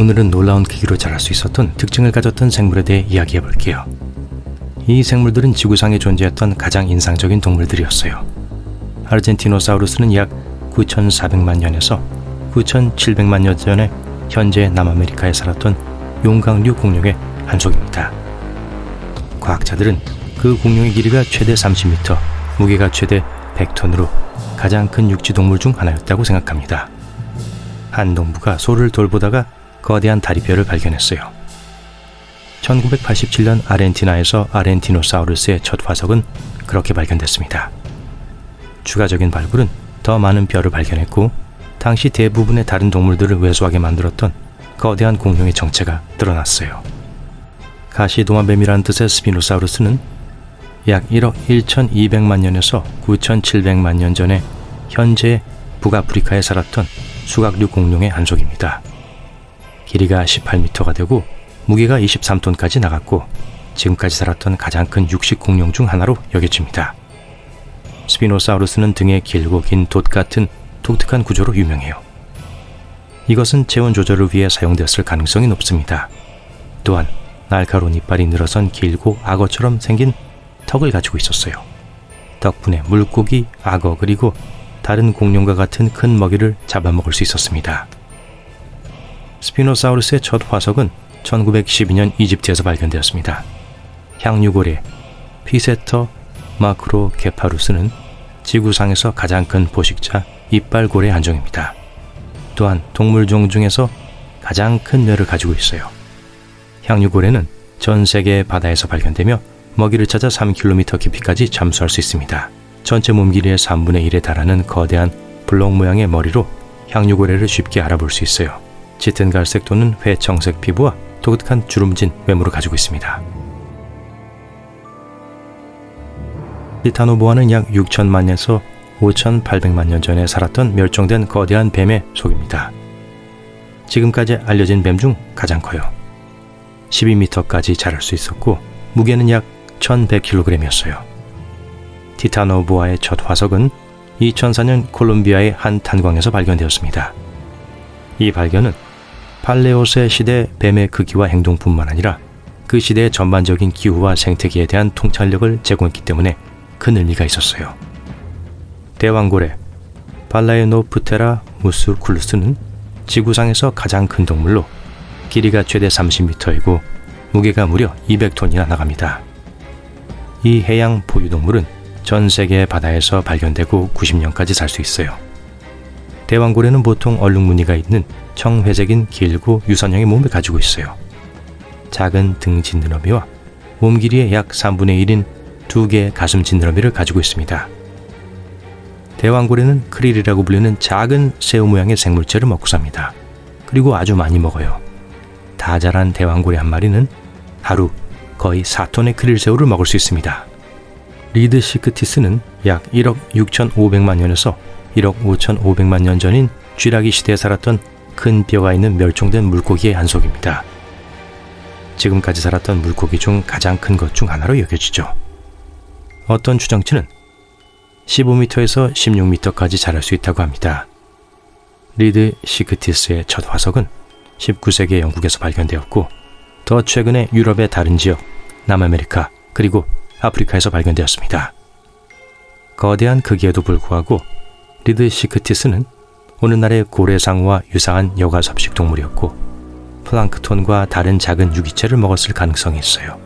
오늘은 놀라운 크기로 자랄 수 있었던 특징을 가졌던 생물에 대해 이야기해 볼게요. 이 생물들은 지구상에 존재했던 가장 인상적인 동물들이었어요. 아르젠티노사우루스는 약 9,400만 년에서 9,700만 년 전에 현재 남아메리카에 살았던 용광류 공룡의 한 속입니다. 과학자들은 그 공룡의 길이가 최대 30m, 무게가 최대 100톤으로 가장 큰 육지 동물 중 하나였다고 생각합니다. 한 농부가 소를 돌보다가 거대한 다리뼈를 발견했어요. 1987년 아르헨티나에서 아르헨티노사우루스의 첫 화석은 그렇게 발견됐습니다. 추가적인 발굴은 더 많은 뼈를 발견했고 당시 대부분의 다른 동물들을 왜소하게 만들었던 거대한 공룡의 정체가 드러났어요. 가시동화뱀이라는 뜻의 스피노사우루스는 약 1억 1,200만 년에서 9,700만 년 전에 현재 북아프리카에 살았던 수각류 공룡의 한 속입니다. 길이가 18m가 되고 무게가 23톤까지 나갔고 지금까지 살았던 가장 큰 육식 공룡 중 하나로 여겨집니다. 스피노사우루스는 등에 길고 긴 돛 같은 독특한 구조로 유명해요. 이것은 체온 조절을 위해 사용되었을 가능성이 높습니다. 또한 날카로운 이빨이 늘어선 길고 악어처럼 생긴 턱을 가지고 있었어요. 덕분에 물고기, 악어 그리고 다른 공룡과 같은 큰 먹이를 잡아먹을 수 있었습니다. 스피노사우루스의 첫 화석은 1912년 이집트에서 발견되었습니다. 향유고래 피세터 마크로케파루스는 지구상에서 가장 큰 포식자 이빨고래 한 종입니다. 또한 동물종 중에서 가장 큰 뇌를 가지고 있어요. 향유고래는 전 세계 바다에서 발견되며 먹이를 찾아 3km 깊이까지 잠수할 수 있습니다. 전체 몸 길이의 3분의 1에 달하는 거대한 블록 모양의 머리로 향유고래를 쉽게 알아볼 수 있어요. 짙은 갈색 또는 회청색 피부와 독특한 주름진 외모를 가지고 있습니다. 티타노보아는 약 6천만에서 5,800만 년 전에 살았던 멸종된 거대한 뱀의 속입니다. 지금까지 알려진 뱀 중 가장 커요. 12m까지 자랄 수 있었고 무게는 약 1,100kg이었어요. 티타노보아의 첫 화석은 2004년 콜롬비아의 한 탄광에서 발견되었습니다. 이 발견은 팔레오세 시대 뱀의 크기와 행동뿐만 아니라 그 시대의 전반적인 기후와 생태계에 대한 통찰력을 제공했기 때문에 큰 의미가 있었어요. 대왕고래 발라에노프테라 무스쿨루스는 지구상에서 가장 큰 동물로 길이가 최대 30m이고 무게가 무려 200톤이나 나갑니다. 이 해양 포유동물은 전 세계 바다에서 발견되고 90년까지 살 수 있어요. 대왕고래는 보통 얼룩무늬가 있는 청회색인 길고 유선형의 몸을 가지고 있어요. 작은 등 지느러미와 몸 길이의 약 3분의 1인 2개의 가슴 지느러미를 가지고 있습니다. 대왕고래는 크릴이라고 불리는 작은 새우 모양의 생물체를 먹고 삽니다. 그리고 아주 많이 먹어요. 다 자란 대왕고래 한 마리는 하루 거의 4톤의 크릴 새우를 먹을 수 있습니다. 리드 시크티스는 약 1억 6,500만 년에서 1억 5,500만 년 전인 쥐라기 시대에 살았던 큰 뼈가 있는 멸종된 물고기의 한 속입니다. 지금까지 살았던 물고기 중 가장 큰 것 중 하나로 여겨지죠. 어떤 추정치는 15m에서 16m까지 자랄 수 있다고 합니다. 리드 시크티스의 첫 화석은 19세기에 영국에서 발견되었고 더 최근에 유럽의 다른 지역, 남아메리카 그리고 아프리카에서 발견되었습니다. 거대한 크기에도 불구하고 리드 시크티스는 오늘날의 고래상어와 유사한 여과섭식 동물이었고 플랑크톤과 다른 작은 유기체를 먹었을 가능성이 있어요.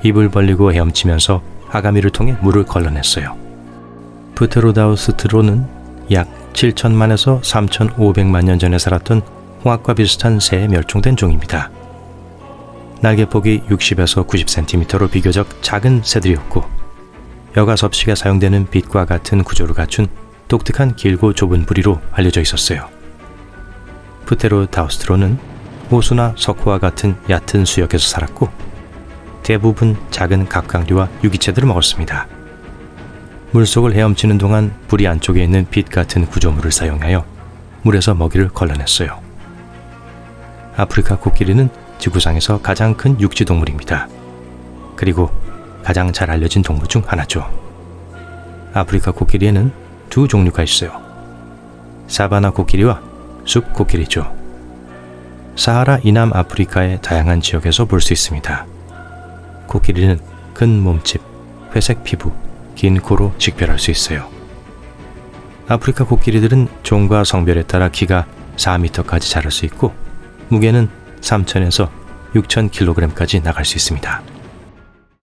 입을 벌리고 헤엄치면서 아가미를 통해 물을 걸러냈어요. 프테로다우스트로는 약 7천만에서 3,500만 년 전에 살았던 홍학과 비슷한 새에 멸종된 종입니다. 날개폭이 60에서 90cm로 비교적 작은 새들이었고 여과섭식에 사용되는 빛과 같은 구조를 갖춘 독특한 길고 좁은 부리로 알려져 있었어요. 프테로다우스트로는 호수나 석호와 같은 얕은 수역에서 살았고 대부분 작은 갑각류와 유기체들을 먹었습니다. 물속을 헤엄치는 동안 부리 안쪽에 있는 빛 같은 구조물을 사용하여 물에서 먹이를 걸러냈어요. 아프리카 코끼리는 지구상에서 가장 큰 육지동물입니다. 그리고 가장 잘 알려진 동물 중 하나죠. 아프리카 코끼리에는 두 종류가 있어요. 사바나 코끼리와 숲 코끼리죠. 사하라 이남 아프리카의 다양한 지역에서 볼 수 있습니다. 코끼리는 근 몸집, 회색 피부, 긴 코로 식별할 수 있어요. 아프리카 코끼리들은 종과 성별에 따라 키가 4m까지 자랄 수 있고 무게는 3,000에서 6,000kg까지 나갈 수 있습니다.